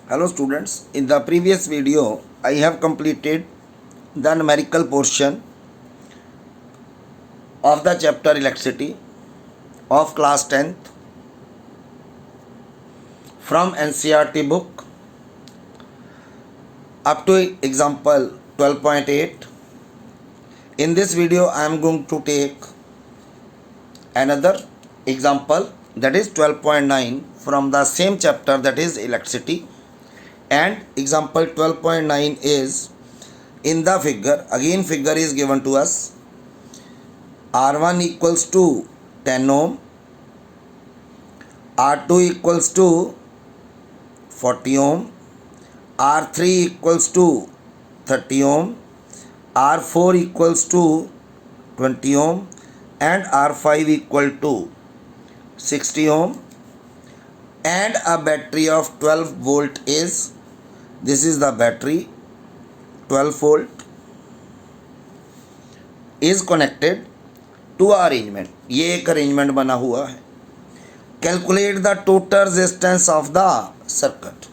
Hello students, in the previous video I have completed the numerical portion of the chapter electricity of class 10th from NCERT book up to example 12.8. In this video I am going to take another example, that is 12.9 from the same chapter, that is electricity, and example 12.9 is in the figure. Again figure is given to us. R1 equals to 10 ohm, R2 equals to 40 ohm, R3 equals to 30 ohm, R4 equals to 20 ohm, and R5 equal to 60 ohm, and a battery of 12 volt is, this is the battery, 12 volt is connected to arrangement. ये एक arrangement बना हुआ है. Calculate the total resistance of the circuit.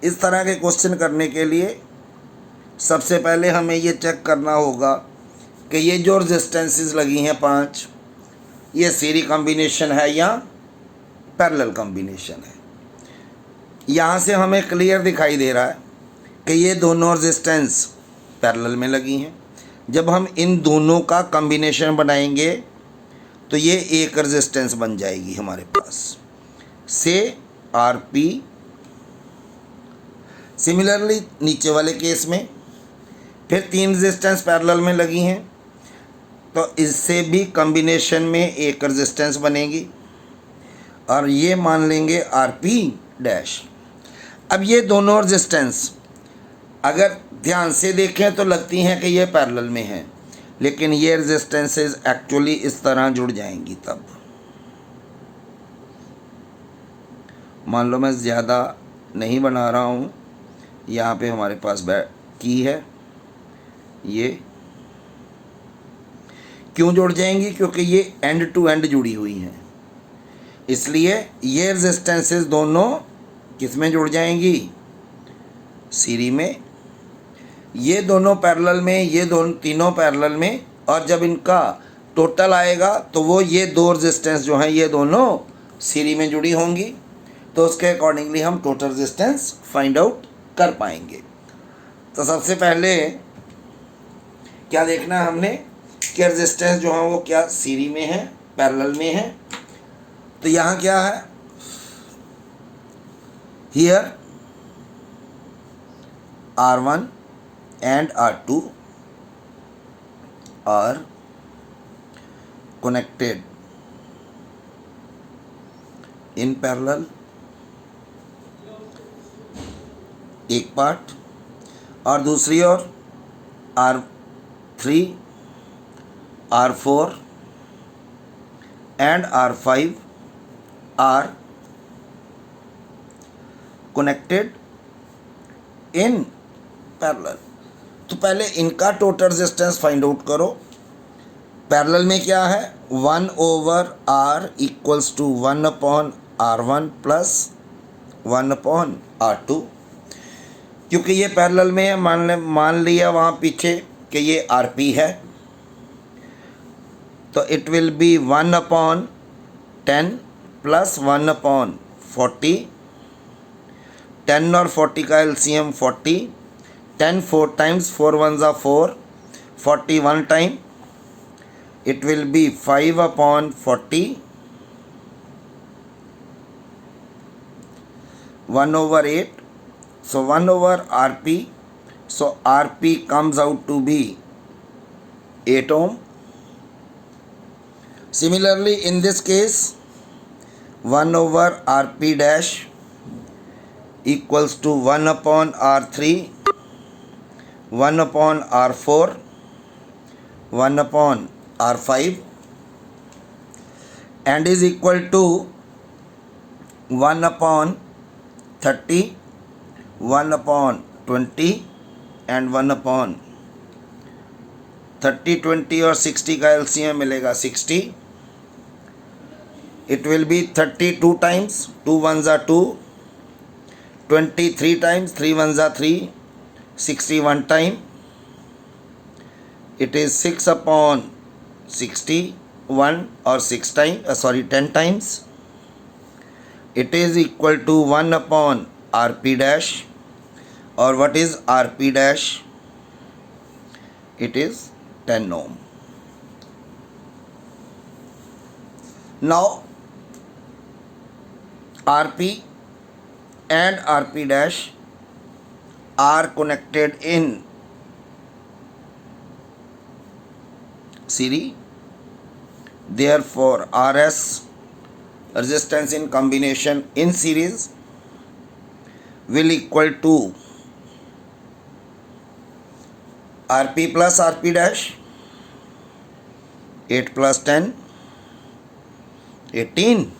इस तरह के question करने के लिए सबसे पहले हमें ये चेक करना होगा कि ये जो रेजिस्टेंसेस लगी हैं 5, ये सीरीज कॉम्बिनेशन है या पैरेलल कॉम्बिनेशन है. यहाँ से हमें क्लियर दिखाई दे रहा है कि ये दोनों रेजिस्टेंस पैरेलल में लगी हैं. जब हम इन दोनों का कॉम्बिनेशन बनाएंगे तो ये एक रेजिस्टेंस बन जाएगी हमारे पास, से आरपी. सिमिलरली नीचे वाले केस में फिर 3 रेजिस्टेंस पैरेलल में लगी हैं तो इससे भी कॉम्बिनेशन में एक रेजिस्टेंस बनेगी और ये मान लेंगे आरपी डैश. अब ये दोनों रेजिस्टेंस अगर ध्यान से देखें तो लगती हैं कि ये पैरेलल में हैं, लेकिन ये रेजिस्टेंसेस एक्चुअली इस तरह जुड़ जाएंगी. तब मान लो मैं ज़्यादा नहीं बना रहा हूँ, यहाँ पे हमारे पास की है. ये क्यों जुड़ जाएंगी? क्योंकि ये एंड टू एंड जुड़ी हुई हैं, इसलिए ये रेजिस्टेंसेस दोनों किस में जुड़ जाएंगी? सीरीज में. ये दोनों पैरेलल में, ये दोनों तीनों पैरेलल में, और जब इनका टोटल आएगा तो वो ये दो रेजिस्टेंस जो हैं ये दोनों सीरीज में जुड़ी होंगी. तो उसके अकॉर्डिंगली हम टोटल रेजिस्टेंस फाइंड आउट कर पाएंगे. तो सबसे पहले क्या देखना है हमने कि रेजिस्टेंस जो है वो क्या सीरीज में है, पैरेलल में है. तो यहाँ क्या है, here R1 and R2 are connected in parallel, एक पार्ट, और दूसरी ओर R3, R4 and R5 are connected in parallel. तो पहले इनका टोटल रेजिस्टेंस फाइंड आउट करो. पैरेलल में क्या है, 1/R equals to 1/R1 plus 1/R2. क्योंकि ये पैरेलल में है, मान लिया वहाँ पीछे कि ये आरपी है, तो इट विल बी 1/10 प्लस 1/40. 10 और 40 का LCM 40. 10 4 times 4 1s are 4, 41 time. It will be 5/40, 1/8. So 1/RP. So RP comes out to be 8 ohm. Similarly in this case 1/RP dash equals to 1/R3, 1/R4, 1/R5, and is equal to 1/30, 1/20 and 1/30. 20 और 60 का LCM मिलेगा 60. It will be 32 times 2 1s are 2, 23 times, 3 ones are 3, 61 time. It is 6 upon 61 or 6 times, 10 times. It is equal to 1 upon Rp dash. Or what is Rp dash? It is 10 ohm. Now Rp and Rp dash are connected in series. Therefore Rs, resistance in combination in series, will equal to Rp plus Rp dash. 8 plus 10, 18.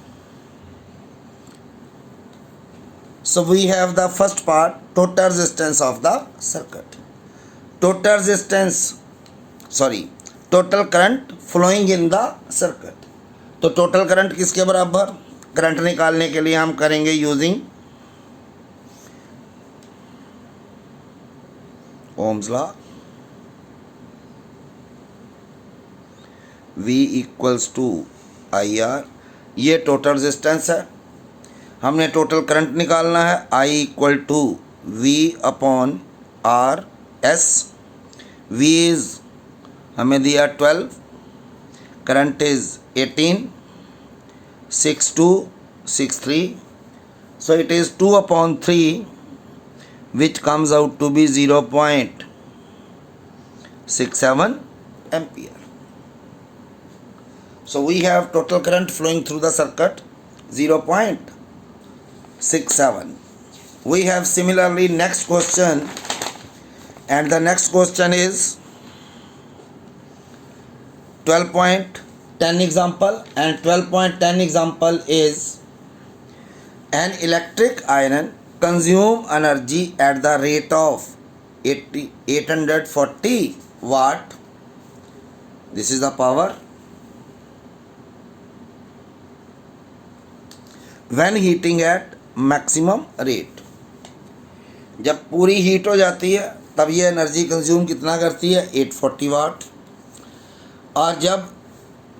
So we have the first part, total resistance of the circuit. Total current flowing in the circuit. तो total current किसके बराबर? Current निकालने के लिए हम करेंगे using Ohm's law. V equals to IR. ये total resistance है. हमने टोटल करंट निकालना है. I equal to V upon R S. V is हमें दिया 12, current is 18, 6 2 6 3. So it is 2 upon 3, which comes out to be 0.67 ampere. So we have total current flowing through the circuit 0.67. We have similarly next question, and the next question is 12.10 example, and 12.10 example is an electric iron consume energy at the rate of 840 watt. This is the power. When heating at maximum rate. जब पूरी heat हो जाती है तब ये energy consume कितना करती है? 840 वाट. और जब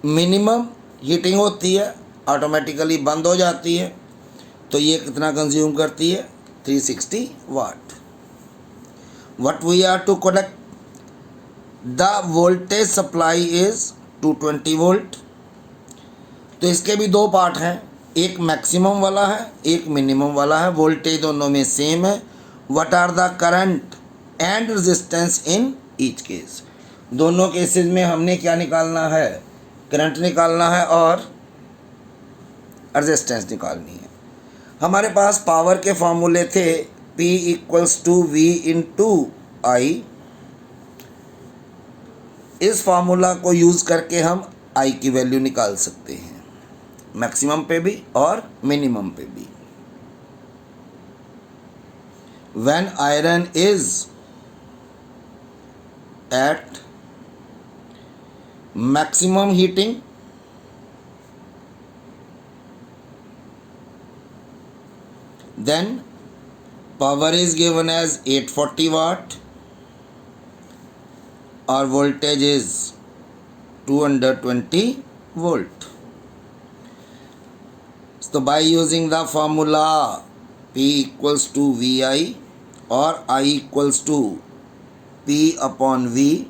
मिनिमम हीटिंग होती है, ऑटोमेटिकली बंद हो जाती है, तो ये कितना कंज्यूम करती है? 360 वाट. What we are to connect? The voltage supply is 220 volt. तो इसके भी दो पार्ट हैं, एक मैक्सिमम वाला है, एक मिनिमम वाला है. वोल्टेज दोनों में सेम है. What are the current and resistance in each case? दोनों केसेस में हमने क्या निकालना है? करंट निकालना है और रेजिस्टेंस निकालनी है. हमारे पास पावर के फॉर्मूले थे P equals to V into I. इस फार्मूला को यूज़ करके हम I की वैल्यू निकाल सकते हैं, मैक्सिमम पे भी और मिनिमम पे भी. When iron is at maximum heating, then power is given as 840 watt or voltage is 220 volt. So by using the formula P equals to VI or I equals to P upon V,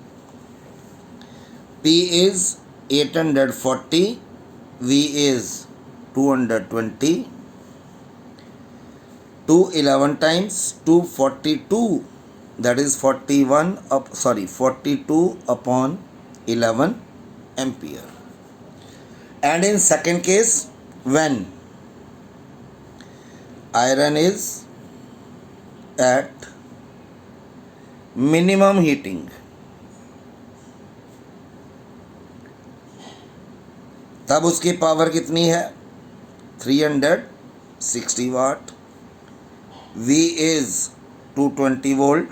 P is 840, V is 220. 2 11 times 242, that is 42 upon 11 ampere. And in second case, when iron is at minimum heating, तब उसकी power कितनी है? 360 वाट. V is 220 volt.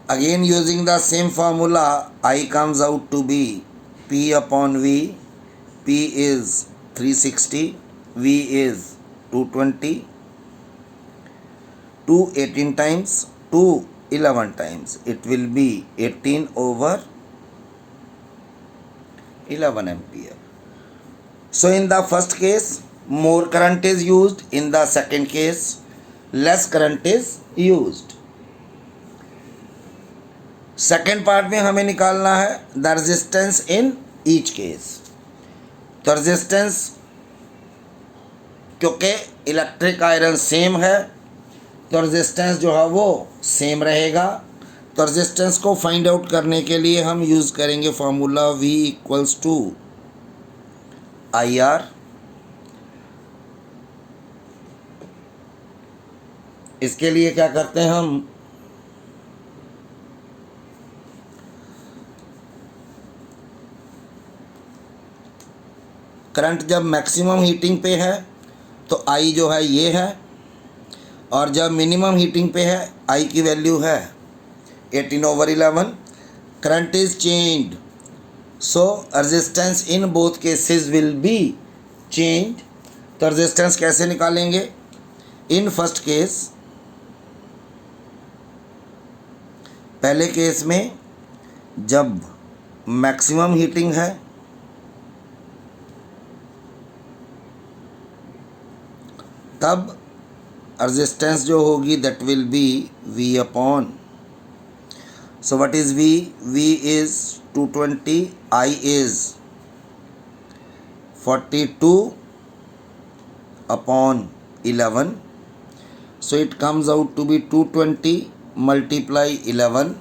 Again using the same formula, I comes out to be P upon V. P is 360, V is 220, 2 18 times, 2 11 times. It will be 18 over 11 ampere. So in the first case, more current is used. In the second case, less current is used. Second part में हमें निकालना है the resistance in each case. तो resistance, क्योंकि electric iron same है तो resistance जो है वो सेम रहेगा. तो रेजिस्टेंस को फाइंड आउट करने के लिए हम यूज़ करेंगे formula V equals to IR. इसके लिए क्या करते हैं हम, करंट जब मैक्सिमम हीटिंग पे है तो I जो है ये है, और जब मिनिमम हीटिंग पे है I की वैल्यू है 18/11. Current is changed, so resistance in both cases will be changed. तो रेजिस्टेंस कैसे निकालेंगे? इन फर्स्ट केस, पहले केस में जब मैक्सिमम हीटिंग है तब रेजिस्टेंस जो होगी that will be V upon. So what is V? V is 220, I is 42 upon 11. So it comes out to be 220 multiply 11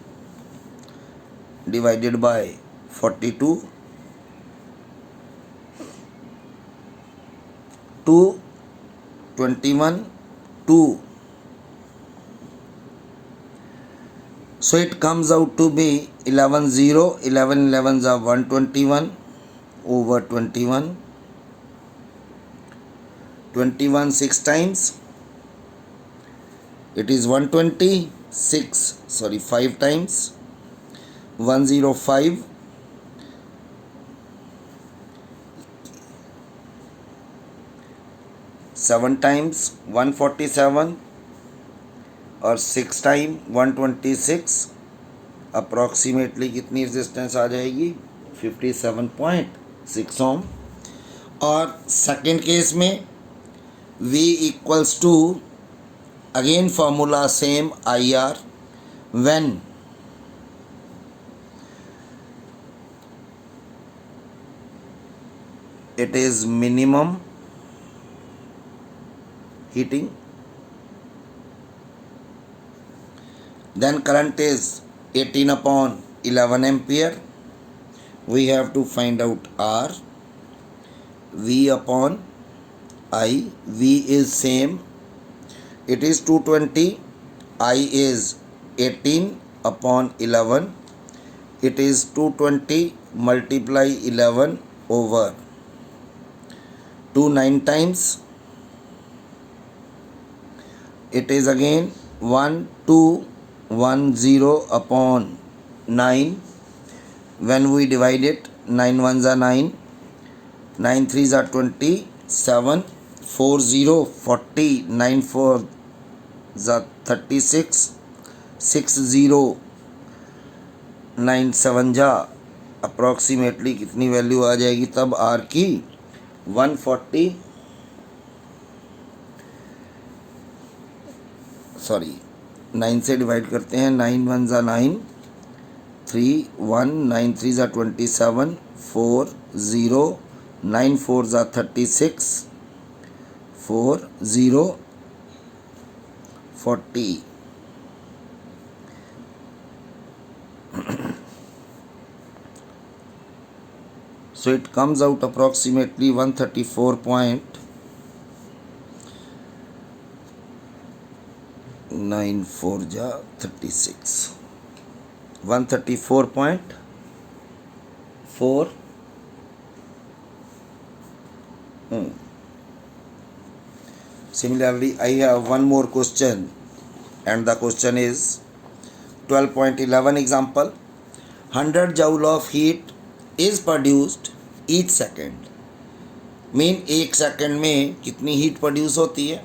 divided by 42. 21, 2. So it comes out to be 11 0, 11 11s are 121 over 21. 21 6 times, it is 126, 5 times, 105. 7 times 147 और 6 time 126. Approximately कितनी resistance आ जाएगी? 57.6 ohm. और second case में V equals to, again formula same IR. When it is minimum heating, then current is 18/11 ampere. We have to find out R. V upon I. V is same, it is 220, I is 18/11. It is 220 multiply 11 over 2 9 times. It is again 1210 upon 9. When we divide it, 9 1s are 9, 9 3s are 27, 4 0 40, 9 4s are 36, 6 0 9 7 जा approximately कितनी value आ जाएगी तब R की? 140, 9 से divide करते हैं. 9 1s are 9, 3 1, 9 3s are 27, 4 0, 9 4s are 36, 4 0 40. So it comes out approximately 134.94 जा 36, 134.4. Similarly, I have one more question, and the question is 12.11 example. 100 joule of heat is produced each second mean 1 second में कितनी heat produce होती है?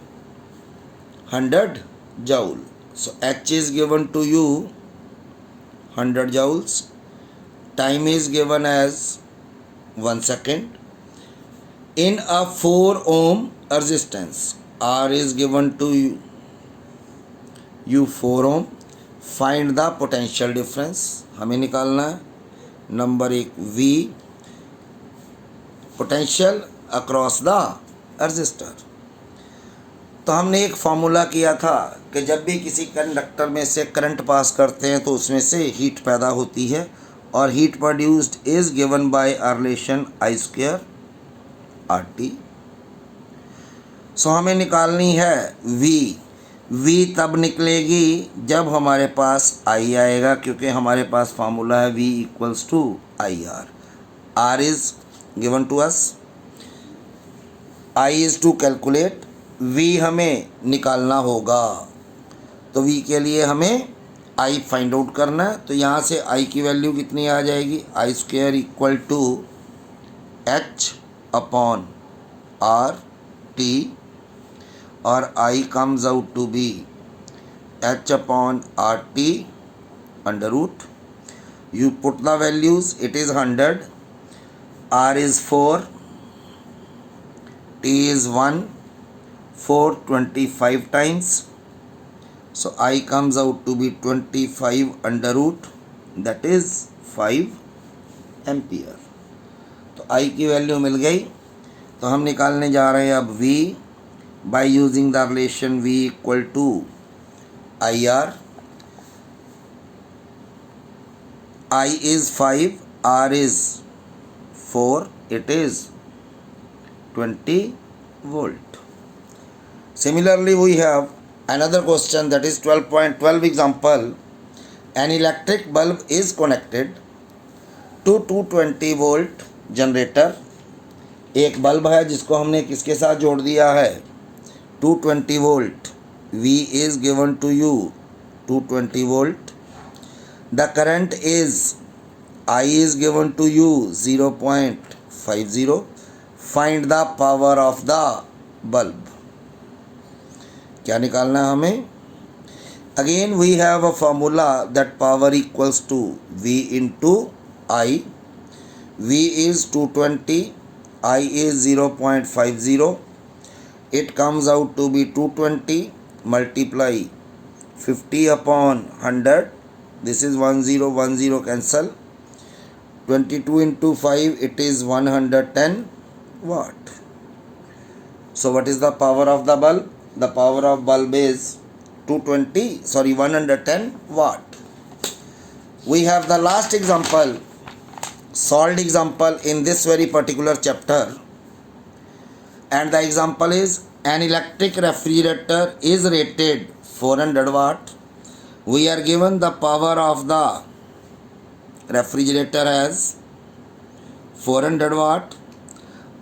100 joule. So H is given to you 100 joules. Time is given as 1 second. In a 4 ohm resistance, R is given to you 4 ohm. Find the potential difference. हमें निकालना है. Number 1 V potential across the register. तो हमने एक formula किया था कि जब भी किसी कंडक्टर में से करंट पास करते हैं तो उसमें से हीट पैदा होती है और heat produced is given by a relation I² RT. सो हमें निकालनी है V तब निकलेगी जब हमारे पास I आएगा, क्योंकि हमारे पास फार्मूला है V equals to IR. R is given to us, I is to calculate, V हमें निकालना होगा. तो V के लिए हमें I फाइंड आउट करना है. तो यहाँ से I की वैल्यू कितनी आ जाएगी? I² equal to H upon RT और I comes out to be H upon RT under root. You put the values, it is 100, R is 4, T is 1, 4 25 times. So I comes out to be 25 under root, that is 5 ampere. तो I की value मिल गई. तो हम निकालने जा रहे हैं अब V by using the relation V equal to IR. I is 5, R is 4, it is 20 volt. Similarly, we have another question, that is 12.12 example. An electric bulb is connected to 220 volt generator. एक bulb है जिसको हमने किसके साथ जोड़ दिया है? 220 volt. V is given to you 220 volt. The current is I is given to you 0.50. Find the power of the bulb. क्या निकालना है हमें? Again we have a formula that power equals to V into I. V is 220, I is 0.50. It comes out to be 220 multiply 50 upon 100. This is 10 cancel. 22 into 5, it is 110 watt. So what is the power of the bulb? The power of bulb is 110 watt. We have the last example, solved example in this very particular chapter, and the example is an electric refrigerator is rated 400 watt. We are given the power of the refrigerator as 400 watt,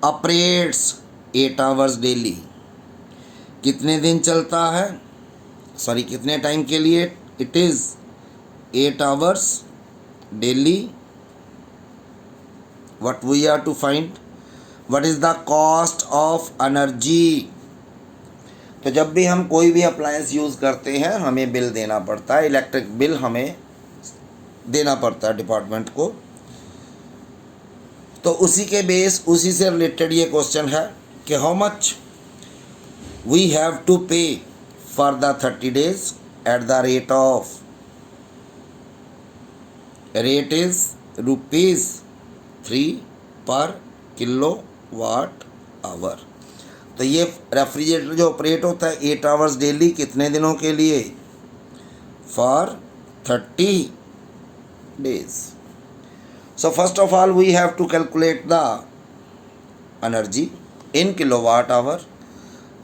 operates 8 hours daily. कितने दिन चलता है? Sorry, कितने time के लिए? It is 8 hours daily. What we are to find? What is the cost of energy? तो जब भी हम कोई भी अप्लायंस यूज़ करते हैं हमें बिल देना पड़ता है, इलेक्ट्रिक बिल हमें देना पड़ता है डिपार्टमेंट को. तो उसी के बेस, उसी से रिलेटेड ये क्वेश्चन है कि how much we have to pay for the 30 days at the rate is ₹3 पर किलोवाट आवर. तो ये रेफ्रिजरेटर जो ऑपरेट होता है 8 hours डेली, कितने दिनों के लिए? For 30 days. So first of all we have to calculate the energy in kilowatt hour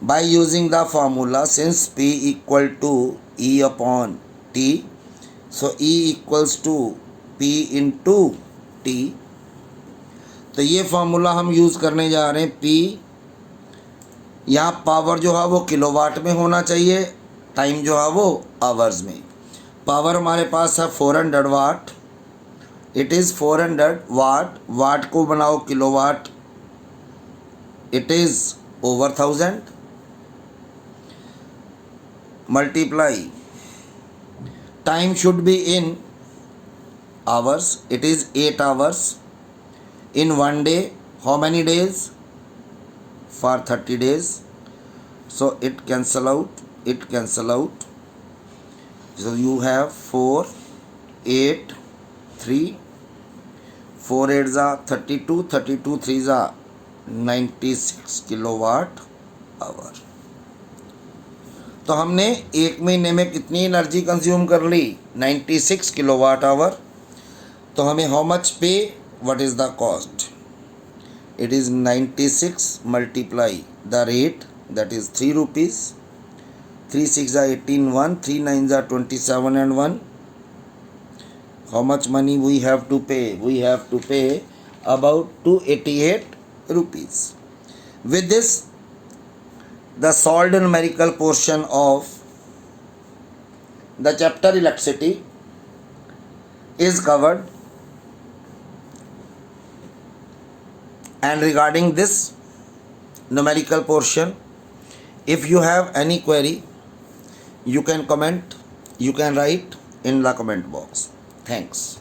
by using the formula, since P equal to E upon T. So E equals to P into T. तो ये formula हम use करने जा रहे हैं. P, यहाँ power जो है वो किलोवाट में होना चाहिए, टाइम जो है वो आवर्स में. पावर हमारे पास है 400 वाट. इट इज़ 400 वाट. वाट को बनाओ kilowatt it is over 1000. Multiply, time should be in hours, it is 8 hours. In one day, how many days? For 30 days. So it cancel out. So you have 4, 8, 3, 4 8s are 32, 32 3s are 96 kilowatt hour. तो हमने एक महीने में कितनी energy consume कर ली? 96 kilowatt hour. तो हमें how much पे, what is the cost? It is 96 multiply the rate, that is 3 rupees. 3 6 are 18 1, 3 9 are 27 and 1. How much money we have to pay? We have to pay about 288 rupees. With this, the solved numerical portion of the chapter electricity is covered. And regarding this numerical portion, if you have any query, you can comment, you can write in the comment box. Thanks.